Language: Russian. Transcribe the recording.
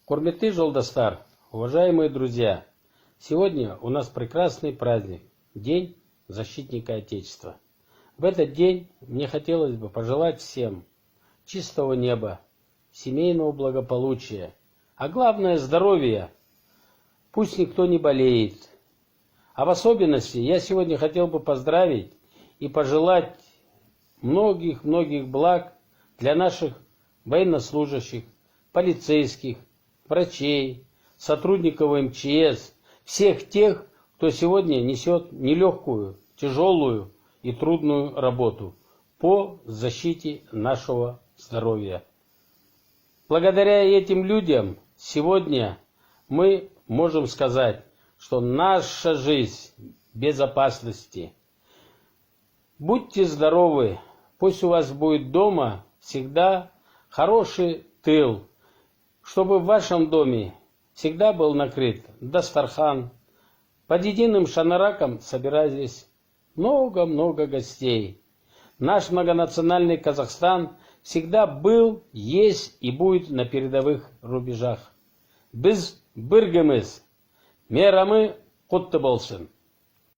Курметты жолдастар, уважаемые друзья, сегодня у нас прекрасный праздник, День защитника Отечества. В этот день мне хотелось бы пожелать всем чистого неба, семейного благополучия, а главное здоровья. Пусть никто не болеет. А в особенности я сегодня хотел бы поздравить и пожелать многих благ для наших военнослужащих, полицейских, врачей, сотрудников МЧС, всех тех, кто сегодня несет нелегкую, тяжелую и трудную работу по защите нашего здоровья. Благодаря этим людям сегодня мы можем сказать, что наша жизнь в безопасности. Будьте здоровы, пусть у вас будет дома всегда хороший тыл, чтобы в вашем доме всегда был накрыт дастархан. Под единым шанараком собирались много гостей. Наш многонациональный Казахстан всегда был, есть и будет на передовых рубежах. Biz birgimiz, meramı kutlu olsun.